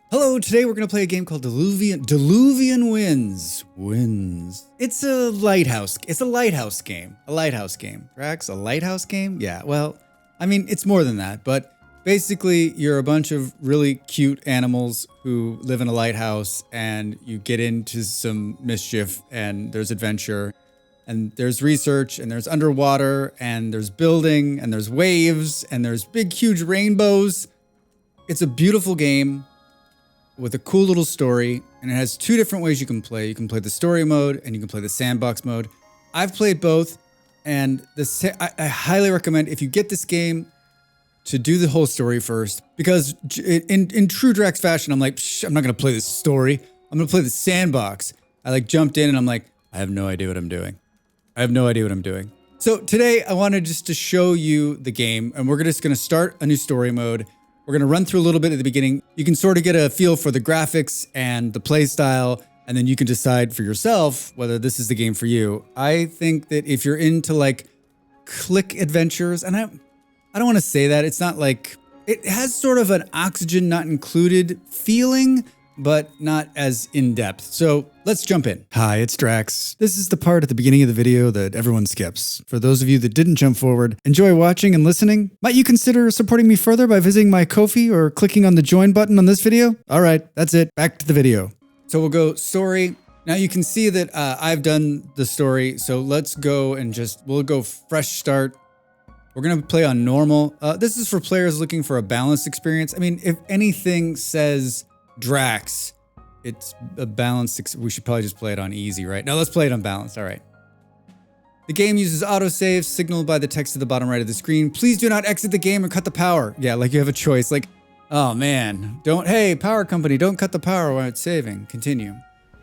Hello, today we're going to play a game called Diluvian Winds. It's a lighthouse. It's a lighthouse game. A lighthouse game. Drax, a lighthouse game? Yeah, well, I mean, it's more than that, but basically you're a bunch of really cute animals who live in a lighthouse and you get into some mischief and there's adventure and there's research and there's underwater and there's building and there's waves and there's big, huge rainbows. It's a beautiful game with a cool little story, and it has two different ways you can play. You can play the story mode, and you can play the sandbox mode. I've played both, and I highly recommend, if you get this game, to do the whole story first, because in true Drax fashion, I'm like, I'm not going to play this story. I'm going to play the sandbox. I jumped in, and I'm like, I have no idea what I'm doing. So today, I wanted just to show you the game, and we're just going to start a new story mode. We're going to run through a little bit at the beginning. You can sort of get a feel for the graphics and the play style, and then you can decide for yourself whether this is the game for you. I think that if you're into click adventures, and I don't want to say that, it's not like, it has sort of an Oxygen Not Included feeling, but not as in-depth. So let's jump in. Hi, it's Drax. This is the part at the beginning of the video that everyone skips. For those of you that didn't jump forward, enjoy watching and listening. Might you consider supporting me further by visiting my Ko-fi or clicking on the join button on this video? All right, that's it. Back to the video. So we'll go story. Now you can see that I've done the story. So let's go and we'll go fresh start. We're going to play on normal. This is for players looking for a balanced experience. I mean, if anything says Drax, it's a balanced. We should probably just play it on easy, right? No, let's play it on balanced. All right. The game uses autosave signaled by the text at the bottom right of the screen. Please do not exit the game or cut the power. Yeah, like you have a choice. Oh man, hey, power company, don't cut the power while it's saving. Continue.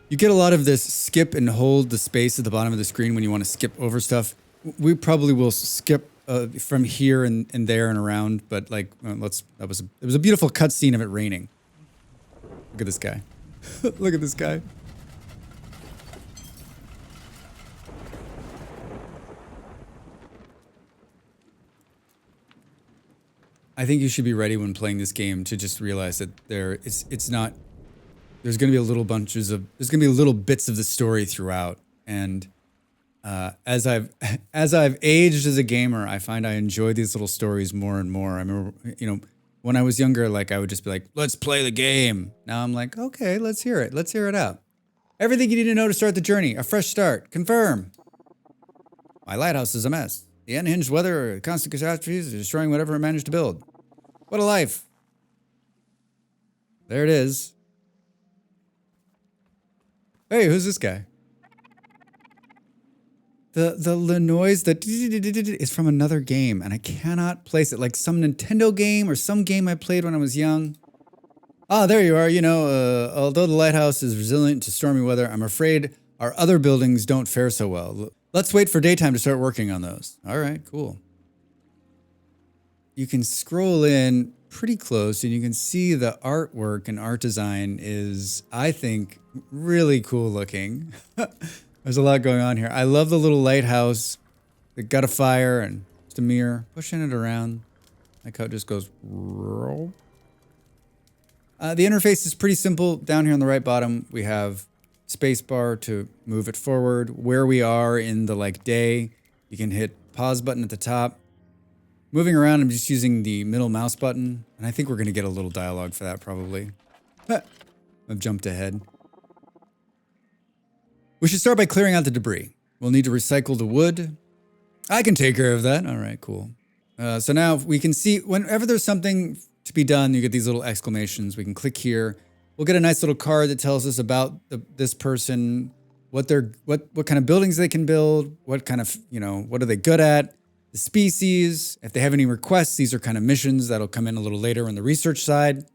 You get a lot of this skip and hold the space at the bottom of the screen when you want to skip over stuff. We probably will skip from here and there and around, but it was a beautiful cutscene of it raining. Look at this guy. Look at this guy. I think you should be ready when playing this game to just realize that there's going to be there's going to be little bits of the story throughout. And as I've aged as a gamer, I find I enjoy these little stories more and more. I remember, when I was younger, I would just be like, let's play the game. Now I'm like, okay, let's hear it. Let's hear it out. Everything you need to know to start the journey. A fresh start. Confirm. My lighthouse is a mess. The unhinged weather, constant catastrophes, are destroying whatever I managed to build. What a life. There it is. Hey, who's this guy? The noise that is from another game, and I cannot place it. Like some Nintendo game or some game I played when I was young. Ah, there you are. Although the lighthouse is resilient to stormy weather, I'm afraid our other buildings don't fare so well. Let's wait for daytime to start working on those. All right, cool. You can scroll in pretty close, and you can see the artwork and art design is, I think, really cool looking. There's a lot going on here. I love the little lighthouse. They got a fire and just a mirror. Pushing it around. Like how it just goes. The interface is pretty simple. Down here on the right bottom, we have spacebar to move it forward. Where we are in the day, you can hit pause button at the top. Moving around, I'm just using the middle mouse button. And I think we're going to get a little dialogue for that probably. I've jumped ahead. We should start by clearing out the debris. We'll need to recycle the wood. I can take care of that. All right, cool. So now we can see whenever there's something to be done, you get these little exclamations. We can click here. We'll get a nice little card that tells us about this person, what kind of buildings they can build, what kind of, what are they good at, the species. If they have any requests, these are kind of missions that'll come in a little later on the research side.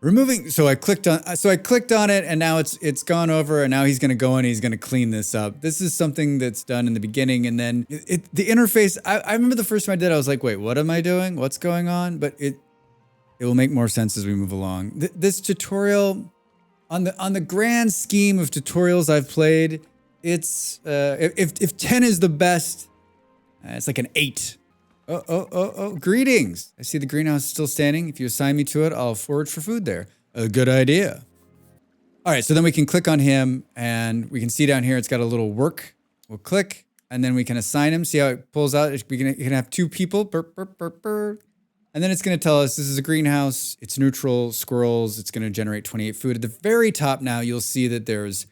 So I clicked on it, and now it's gone over, and now he's going to go in and he's going to clean this up. This is something that's done in the beginning, and then the interface, I remember the first time I did it, I was like, wait, what am I doing? What's going on? But it will make more sense as we move along. This tutorial, on the grand scheme of tutorials I've played, it's if 10 is the best, it's like an 8. Oh, greetings. I see the greenhouse is still standing. If you assign me to it, I'll forage for food there. A good idea. All right, so then we can click on him and we can see down here, it's got a little work. We'll click and then we can assign him. See how it pulls out? You can have 2 people. Burp, burp, burp, burp. And then it's going to tell us this is a greenhouse. It's neutral, squirrels. It's going to generate 28 food. At the very top now, you'll see that there's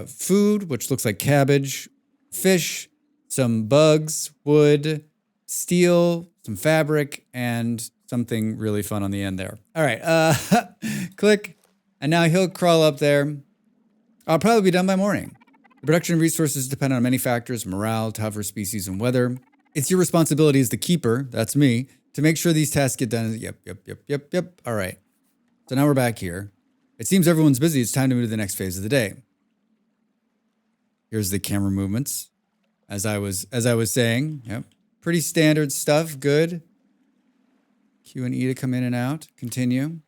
food, which looks like cabbage, fish, some bugs, wood, steel, some fabric, and something really fun on the end there. All right, click. And now he'll crawl up there. I'll probably be done by morning. The production of resources depend on many factors: morale, tougher species, and weather. It's your responsibility as the keeper, that's me, to make sure these tasks get done. Yep. All right. So now we're back here. It seems everyone's busy. It's time to move to the next phase of the day. Here's the camera movements. As I was saying, yep. Pretty standard stuff, good. Q and E to come in and out, continue.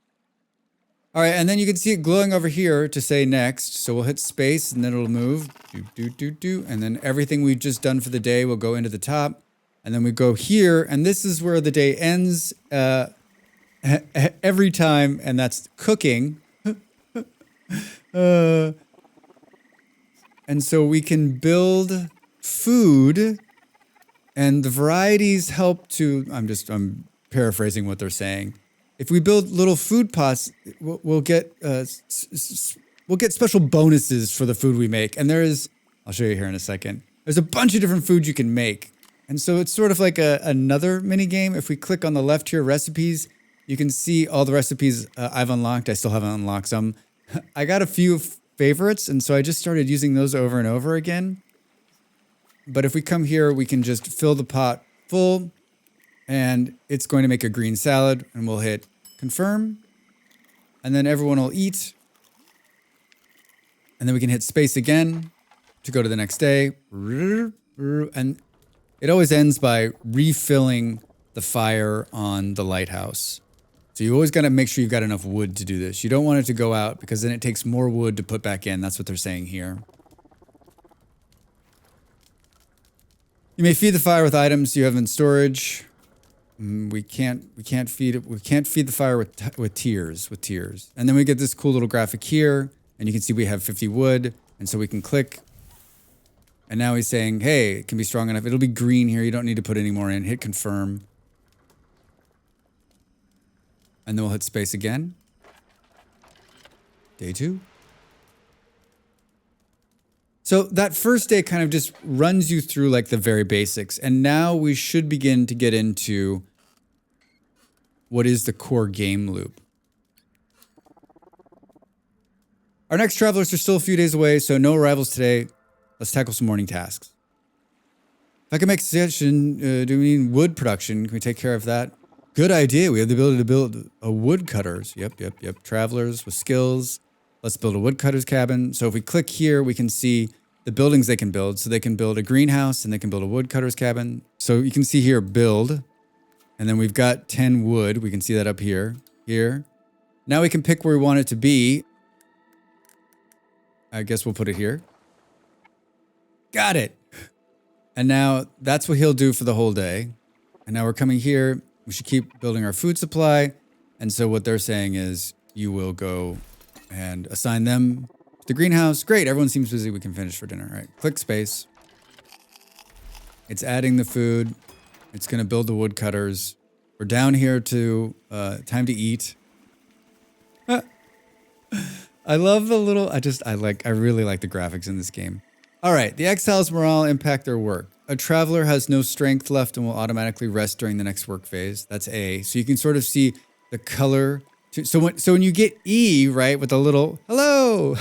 All right, and then you can see it glowing over here to say next. So we'll hit space and then it'll move. And then everything we've just done for the day will go into the top. And then we go here, and this is where the day ends every time, and that's cooking. And so we can build food, and the varieties help to, I'm paraphrasing what they're saying. If we build little food pots, we'll get special bonuses for the food we make. And I'll show you here in a second. There's a bunch of different foods you can make. And so it's sort of like another mini game. If we click on the left here, recipes, you can see all the recipes I've unlocked. I still haven't unlocked some. I got a few favorites, and so I just started using those over and over again. But if we come here, we can just fill the pot full. And it's going to make a green salad, and we'll hit confirm. And then everyone will eat. And then we can hit space again to go to the next day. And it always ends by refilling the fire on the lighthouse. So you always got to make sure you've got enough wood to do this. You don't want it to go out because then it takes more wood to put back in. That's what they're saying here. You may feed the fire with items you have in storage. We can't feed the fire with tears. And then we get this cool little graphic here, and you can see we have 50 wood, and so we can click. And now he's saying, hey, it can be strong enough. It'll be green here. You don't need to put any more in. Hit confirm. And then we'll hit space again. Day 2. So that first day kind of just runs you through like the very basics. And now we should begin to get into what is the core game loop. Our next travelers are still a few days away, so no arrivals today. Let's tackle some morning tasks. If I can make a suggestion, do we need wood production? Can we take care of that? Good idea. We have the ability to build a woodcutters. Yep. Travelers with skills. Let's build a woodcutter's cabin. So if we click here, we can see the buildings they can build. So they can build a greenhouse and they can build a woodcutter's cabin. So you can see here, build. And then we've got 10 wood. We can see that up here. Now we can pick where we want it to be. I guess we'll put it here. Got it. And now that's what he'll do for the whole day. And now we're coming here. We should keep building our food supply. And so what they're saying is you will go and assign them the greenhouse. Great. Everyone seems busy. We can finish for dinner. All right. Click space. It's adding the food. It's going to build the woodcutters. We're down here to time to eat. I love the little, I really like the graphics in this game. All right. The exiles' morale impact their work. A traveler has no strength left and will automatically rest during the next work phase. That's A. So you can sort of see the color. So when you get E, right, with a little hello,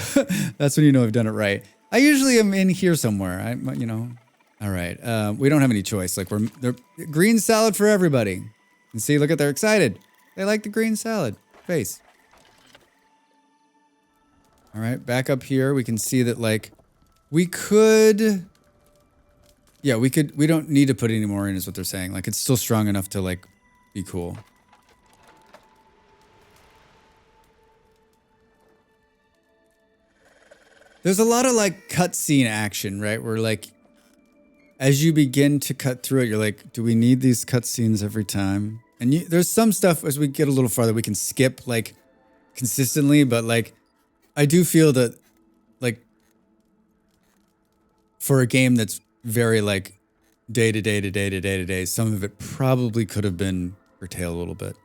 that's when you know I've done it right. I usually am in here somewhere. All right. We don't have any choice. Like they're green salad for everybody. And see, look at, they're excited. They like the green salad face. All right. Back up here, we can see that like we don't need to put any more in is what they're saying. Like it's still strong enough to like be cool. There's a lot of like cutscene action, right? Where like as you begin to cut through it, you're like, do we need these cutscenes every time? And there's some stuff as we get a little farther we can skip like consistently, but like I do feel that like for a game that's very like day to day to day to day to day, some of it probably could have been curtailed a little bit.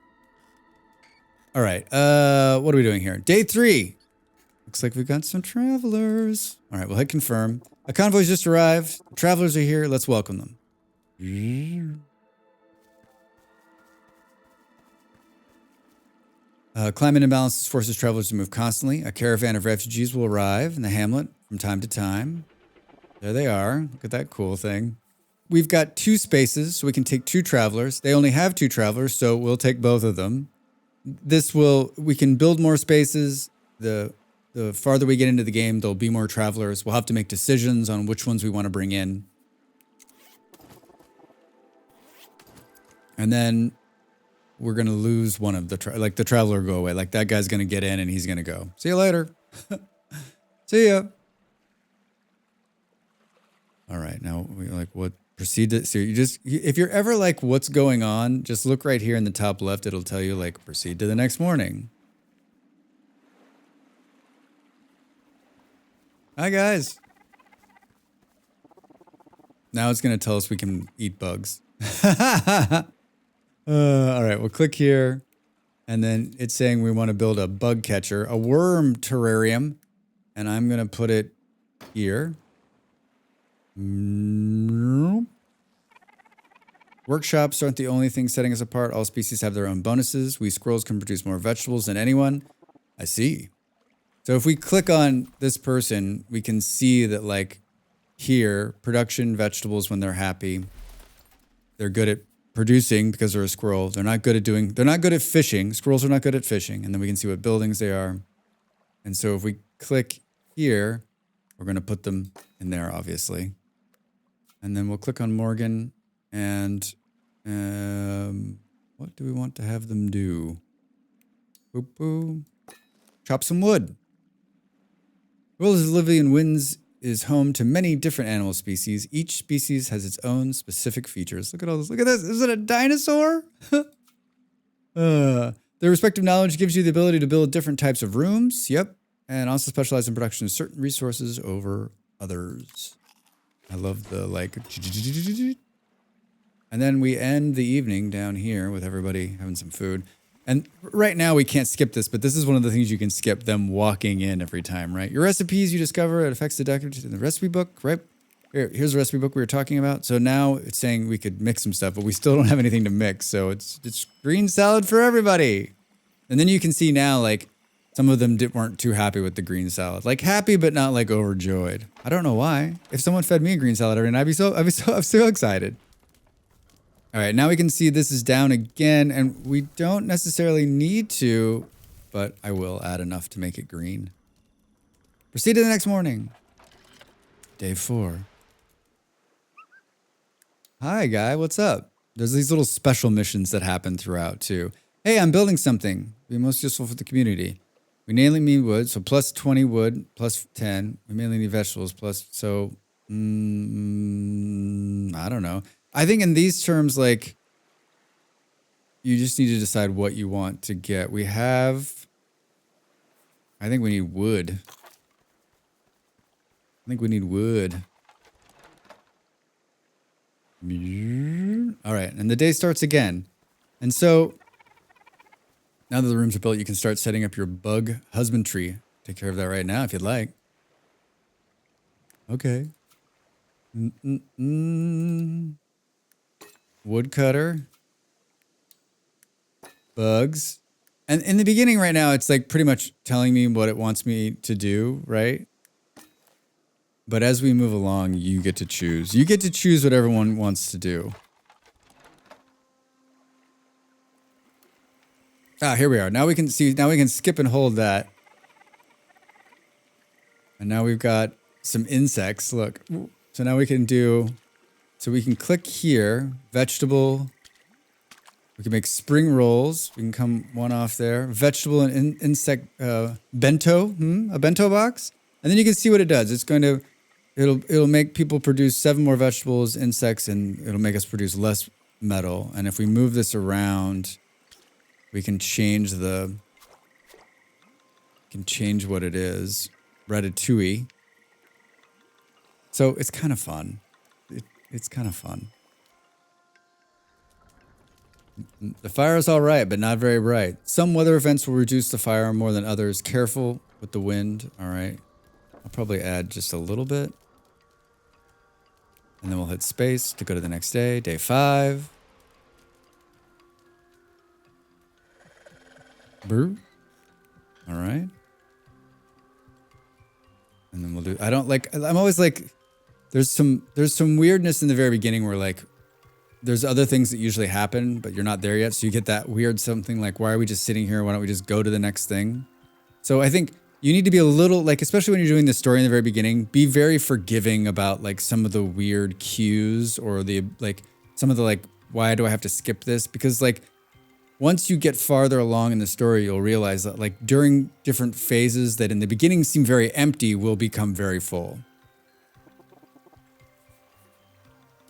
All right, what are we doing here? Day 3. Looks like we've got some travelers. All right, we'll hit confirm. A convoy's just arrived. Travelers are here. Let's welcome them. Climate imbalances forces travelers to move constantly. A caravan of refugees will arrive in the hamlet from time to time. There they are. Look at that cool thing. We've got 2 spaces, so we can take 2 travelers. They only have 2 travelers, so we'll take both of them. We can build more spaces. The farther we get into the game, there'll be more travelers. We'll have to make decisions on which ones we want to bring in. And then we're going to lose one of the traveler will go away. Like that guy's going to get in and he's going to go. See you later. See ya. All right. Now we like what proceed to, so you just, if you're ever like, what's going on, just look right here in the top left. It'll tell you like proceed to the next morning. Hi guys. Now it's going to tell us we can eat bugs. All right, we'll click here. And then it's saying we want to build a bug catcher, a worm terrarium. And I'm going to put it here. Workshops aren't the only thing setting us apart. All species have their own bonuses. We squirrels can produce more vegetables than anyone. I see. So if we click on this person, we can see that like here, production vegetables when they're happy. They're good at producing because they're a squirrel. They're not good at fishing. Squirrels are not good at fishing. And then we can see what buildings they are. And so if we click here, we're going to put them in there, obviously. And then we'll click on Morgan and what do we want to have them do? Boop, boop. Chop some wood. The world of Diluvian Winds is home to many different animal species. Each species has its own specific features. Look at all this. Look at this. Is it a dinosaur? Their respective knowledge gives you the ability to build different types of rooms. Yep. And also specialize in production of certain resources over others. I love the like. And then we end the evening down here with everybody having some food. And right now we can't skip this, but this is one of the things you can skip, them walking in every time, right? Your recipes you discover, it affects the decorative in the recipe book, right? Here's the recipe book we were talking about. So now it's saying we could mix some stuff, but we still don't have anything to mix. So it's green salad for everybody. And then you can see now, like, some of them weren't too happy with the green salad. Like happy, but not like overjoyed. I don't know why. If someone fed me a green salad every night, I'm so excited. All right, now we can see this is down again, and we don't necessarily need to, but I will add enough to make it green. Proceed to the next morning. Day 4. Hi, guy, what's up? There's these little special missions that happen throughout, too. Hey, I'm building something. Be most useful for the community. We mainly need wood, so plus 20 wood, plus 10. We mainly need vegetables, plus, so, I don't know. I think in these terms, like, you just need to decide what you want to get. I think we need wood. All right, and the day starts again. And so, now that the rooms are built, you can start setting up your bug husbandry. Take care of that right now if you'd like. Okay. Woodcutter. Bugs. And in the beginning right now, it's like pretty much telling me what it wants me to do, right? But as we move along, you get to choose. You get to choose what everyone wants to do. Ah, here we are. Now we can see, now we can skip and hold that. And now we've got some insects. Look. So now we can do, so we can click here, vegetable. We can make spring rolls. We can come one off there. Vegetable and insect bento, a bento box. And then you can see what it does. It's going to It'll make people produce 7 more vegetables, insects, and it'll make us produce less metal. And if we move this around, we can change what it is. Ratatouille. So it's kind of fun. It's kind of fun. The fire is all right, but not very bright. Some weather events will reduce the fire more than others. Careful with the wind. All right. I'll probably add just a little bit. And then we'll hit space to go to the next day. Day 5. Brew. All right. And then we'll do, I'm always like, there's some weirdness in the very beginning where like, there's other things that usually happen, but you're not there yet. So you get that weird something like, why are we just sitting here? Why don't we just go to the next thing? So I think you need to be a little, like, especially when you're doing the story in the very beginning, be very forgiving about like some of the weird cues or the, like, some of the like, why do I have to skip this? Because like, once you get farther along in the story, you'll realize that like during different phases that in the beginning seem very empty will become very full.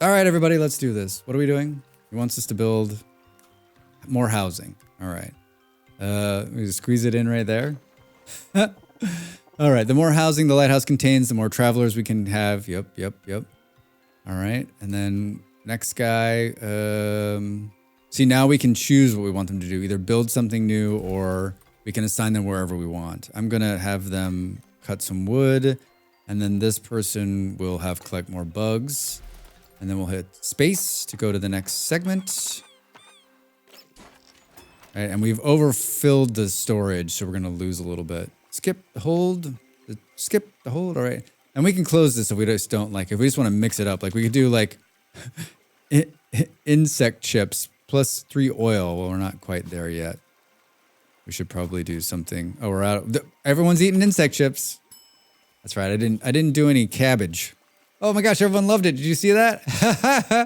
All right, everybody, let's do this. What are we doing? He wants us to build more housing. All right. We just squeeze it in right there. All right. The more housing the lighthouse contains, the more travelers we can have. Yep. All right. And then next guy. See, now we can choose what we want them to do. Either build something new or we can assign them wherever we want. I'm going to have them cut some wood. And then this person will have collect more bugs. And then we'll hit space to go to the next segment. All right, and we've overfilled the storage, so we're going to lose a little bit. Skip the hold. Skip the hold. All right. And we can close this if we just don't like, if we just want to mix it up. Like we could do like insect chips plus 3 oil. Well, we're not quite there yet. We should probably do something. Oh, we're out. Everyone's eating insect chips. That's right. I didn't do any cabbage. Oh my gosh, everyone loved it. Did you see that?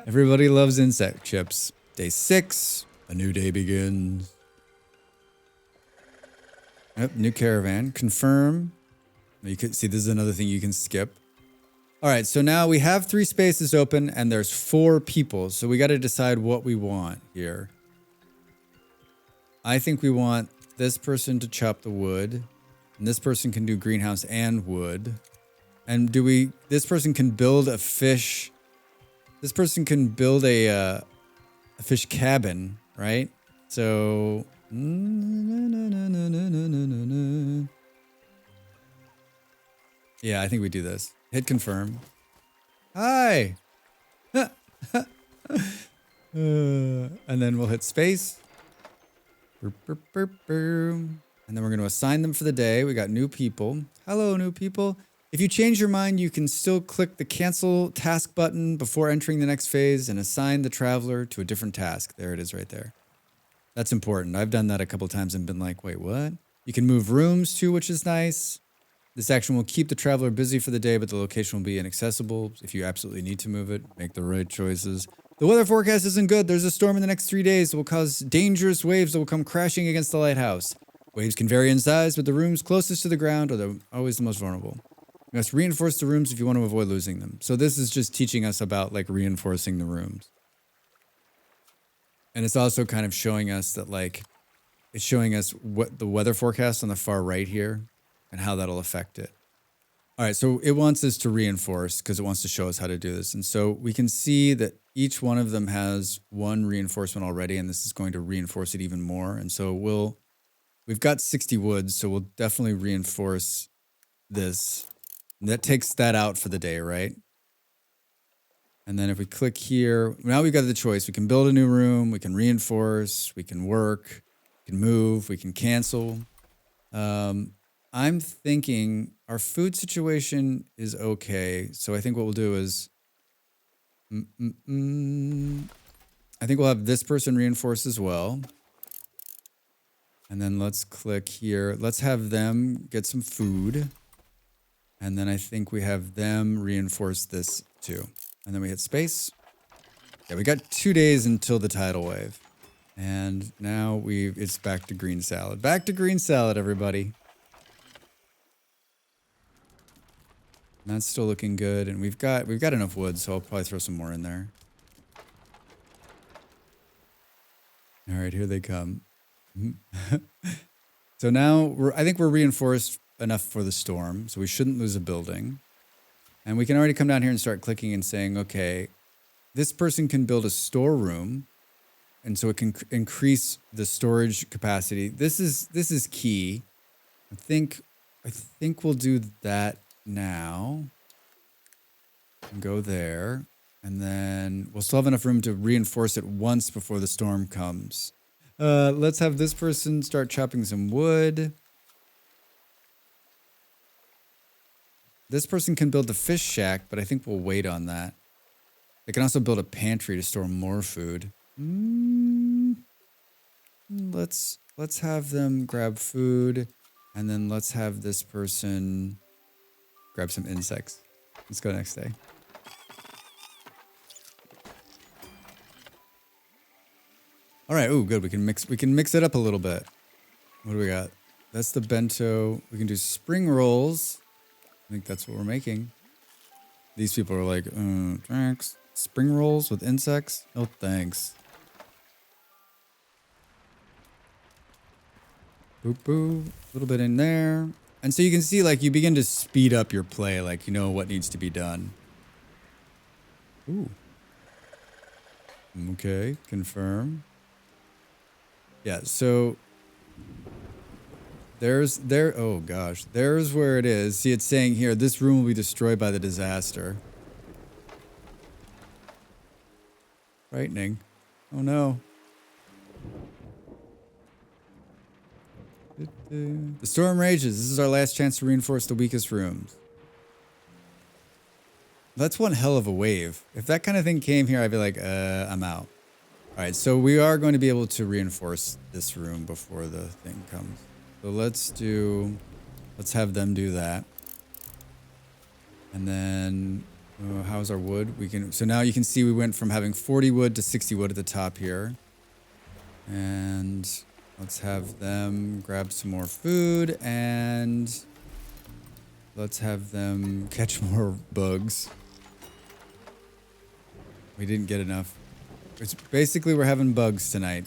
Everybody loves insect chips. Day 6, a new day begins. Yep, new caravan. Confirm. You can see this is another thing you can skip. All right, so now we have 3 spaces open and there's 4 people. So we got to decide what we want here. I think we want this person to chop the wood. And this person can do greenhouse and wood. And this person can build a fish. This person can build a fish cabin, right? So, yeah, I think we do this. Hit confirm. Hi. And then we'll hit space. And then we're going to assign them for the day. We got new people. Hello, new people. If you change your mind, you can still click the cancel task button before entering the next phase and assign the traveler to a different task. There it is right there. That's important. I've done that a couple times and been like, wait, what? You can move rooms too, which is nice. This action will keep the traveler busy for the day, but the location will be inaccessible. If you absolutely need to move it, make the right choices. The weather forecast isn't good. There's a storm in the next 3 days that will cause dangerous waves that will come crashing against the lighthouse. Waves can vary in size, but the rooms closest to the ground are always the most vulnerable. You must reinforce the rooms if you want to avoid losing them. So this is just teaching us about like reinforcing the rooms. And it's also kind of showing us that like, it's showing us what the weather forecast on the far right here and how that'll affect it. All right, so it wants us to reinforce because it wants to show us how to do this. And so we can see that each one of them has 1 reinforcement already, and this is going to reinforce it even more. And so we've got 60 wood, so we'll definitely reinforce this. And that takes that out for the day, right? And then if we click here, now we've got the choice. We can build a new room, we can reinforce, we can work, we can move, we can cancel. I'm thinking our food situation is okay. So I think what we'll do is, I think we'll have this person reinforce as well. And then let's click here. Let's have them get some food. And then I think we have them reinforce this too. And then we hit space. Yeah, we got 2 days until the tidal wave. And now it's back to green salad. Back to green salad, everybody. That's still looking good, and we've got enough wood, so I'll probably throw some more in there. All right, here they come. So now I think we're reinforced enough for the storm, so we shouldn't lose a building. And we can already come down here and start clicking and saying, okay, this person can build a storeroom, and so it can increase the storage capacity. This is key. I think we'll do that now. And go there, and then we'll still have enough room to reinforce it once before the storm comes. Let's have this person start chopping some wood. This person can build the fish shack, but I think we'll wait on that. They can also build a pantry to store more food. Let's have them grab food, and then let's have this person grab some insects. Let's go next day. All right. Ooh, good. We can mix it up a little bit. What do we got? That's the bento. We can do spring rolls. I think that's what we're making. These people are like, thanks. Spring rolls with insects? Oh, thanks. Boop, boop. A little bit in there. And so you can see, like, you begin to speed up your play. Like, you know what needs to be done. Ooh. Okay. Confirm. Yeah, so oh gosh, there's where it is. See, it's saying here, this room will be destroyed by the disaster. Frightening. Oh no. The storm rages. This is our last chance to reinforce the weakest rooms. That's one hell of a wave. If that kind of thing came here, I'd be like, I'm out. All right, so we are going to be able to reinforce this room before the thing comes. So let's have them do that. And then, how's our wood? So now you can see we went from having 40 wood to 60 wood at the top here. And let's have them grab some more food, and let's have them catch more bugs. We didn't get enough. It's basically we're having bugs tonight.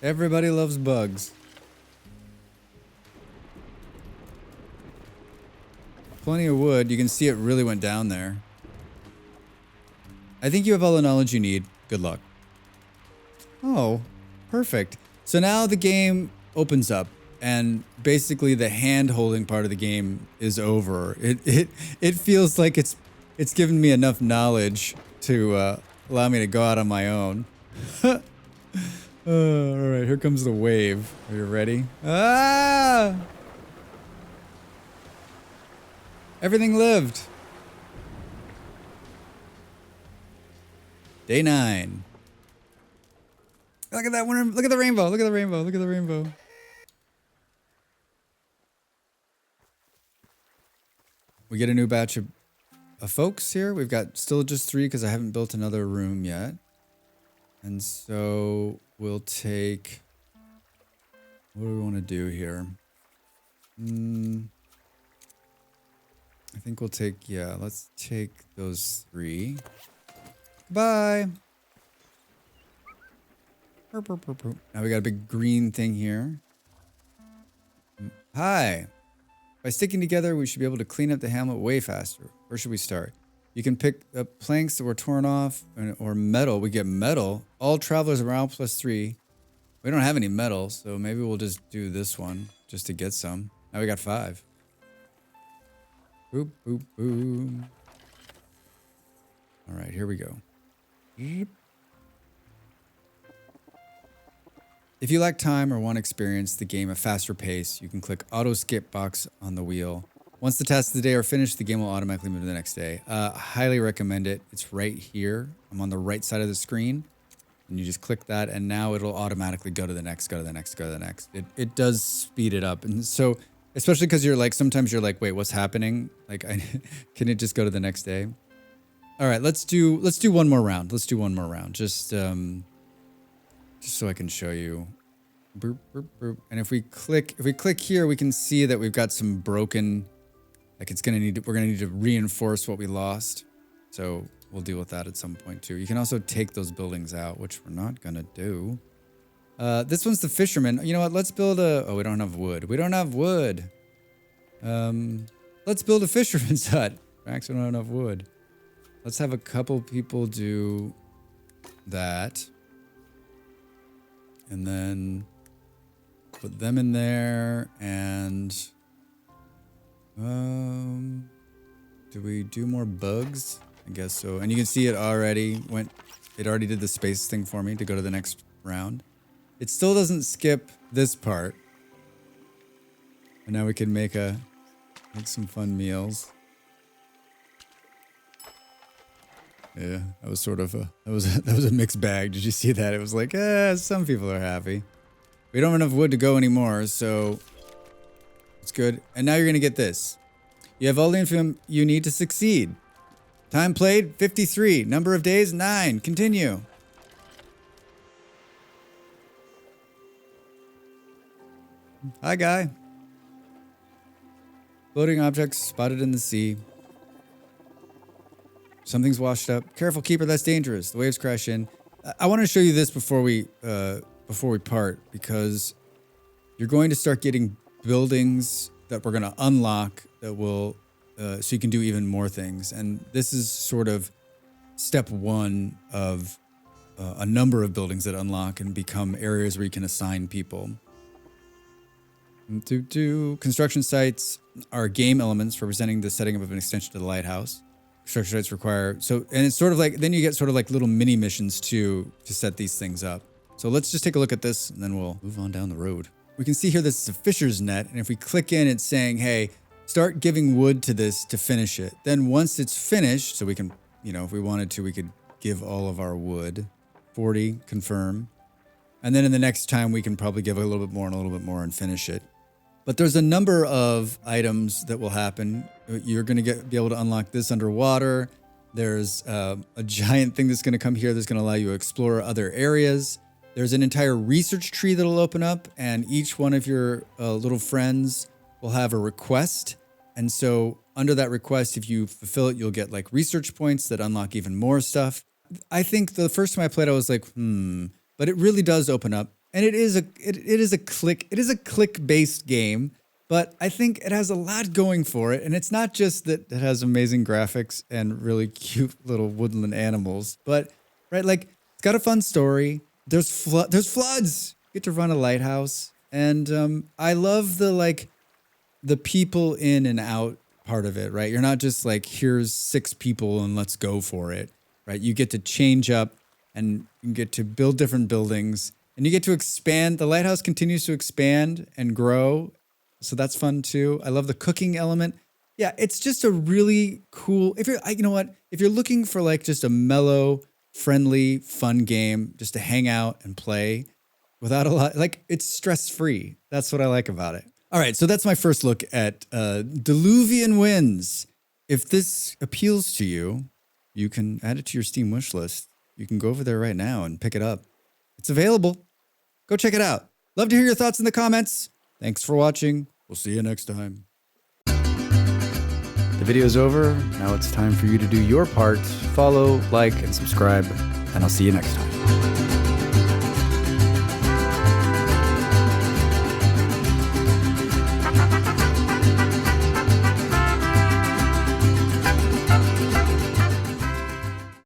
Everybody loves bugs. Plenty of wood. You can see it really went down there. I think you have all the knowledge you need. Good luck. Oh, perfect. So now the game opens up, and basically the hand-holding part of the game is over. It feels like it's given me enough knowledge to allow me to go out on my own. All right, here comes the wave. Are you ready? Ah! Everything lived. Day 9. Look at that one. Look at the rainbow. Look at the rainbow. Look at the rainbow. We get a new batch of folks here. We've got still just 3 because I haven't built another room yet. And so we'll take... What do we want to do here? I think we'll take... Yeah, let's take those 3. Bye. Now we got a big green thing here. Hi. By sticking together, we should be able to clean up the hamlet way faster. Where should we start? You can pick up planks that were torn off, or metal. We get metal. All travelers around +3. We don't have any metal, so maybe we'll just do this one just to get some. Now we got 5. Boop, boop, boom. All right, here we go. If you lack time or want to experience the game at faster pace, you can click auto skip box on the wheel. Once the tasks of the day are finished, the game will automatically move to the next day. Highly recommend it. It's right here. I'm on the right side of the screen. And you just click that, and now it'll automatically go to the next, go to the next, go to the next. It does speed it up. And so, especially because you're like, sometimes you're like, wait, what's happening? Like, can it just go to the next day? All right, let's do one more round. Let's do one more round. Just so I can show you. Boop, boop, boop. And if we click here, we can see that we've got some broken Like we're gonna need to reinforce what we lost. So we'll deal with that at some point too. You can also take those buildings out, which we're not gonna do. This one's the fisherman. You know what? Let's build oh, we don't have wood. We don't have wood. Let's build a fisherman's hut. Max, we don't have enough wood. Let's have a couple people do that. And then put them in there and do we do more bugs? I guess so. And you can see it already did the space thing for me to go to the next round. It still doesn't skip this part. And now we can make some fun meals. Yeah, that was sort of that was a mixed bag. Did you see that? It was like, some people are happy. We don't have enough wood to go anymore, so it's good. And now you're gonna get this. You have all the info you need to succeed. Time played, 53. Number of days, 9. Continue. Hi, guy. Floating objects spotted in the sea. Something's washed up. Careful, keeper, that's dangerous. The waves crash in. I want to show you this before we part, because you're going to start getting buildings that we're going to unlock that will, so you can do even more things. And this is sort of step 1 of a number of buildings that unlock and become areas where you can assign people. Construction sites are game elements representing the setting up of an extension to the lighthouse. Construction sites require, and it's sort of like, then you get sort of like little mini missions to set these things up. So let's just take a look at this and then we'll move on down the road. We can see here this is a fisher's net, and if we click in, it's saying, hey, start giving wood to this to finish it. Then once it's finished, so we can, if we wanted to, we could give all of our wood. 40, confirm. And then in the next time, we can probably give a little bit more and a little bit more and finish it. But there's a number of items that will happen. You're going to be able to unlock this underwater. There's a giant thing that's going to come here that's going to allow you to explore other areas. There's an entire research tree that'll open up, and each one of your little friends will have a request. And so under that request, if you fulfill it, you'll get like research points that unlock even more stuff. I think the first time I played, I was like, but it really does open up. And it is a click-based game, but I think it has a lot going for it. And it's not just that it has amazing graphics and really cute little woodland animals, but like it's got a fun story. There's floods. You get to run a lighthouse, and I love the people in and out part of it. Right, you're not just like, here's 6 people and let's go for it. Right, you get to change up and you get to build different buildings. And you get to expand. The lighthouse continues to expand and grow. So that's fun too. I love the cooking element. Yeah, it's just a really cool, if you're looking for like just a mellow, friendly, fun game just to hang out and play without a lot, like it's stress-free. That's what I like about it. All right, so that's my first look at Diluvian Winds. If this appeals to you, you can add it to your Steam wish list. You can go over there right now and pick it up. It's available. Go check it out. Love to hear your thoughts in the comments. Thanks for watching. We'll see you next time. The video's over. Now it's time for you to do your part. Follow, like, and subscribe, and I'll see you next time.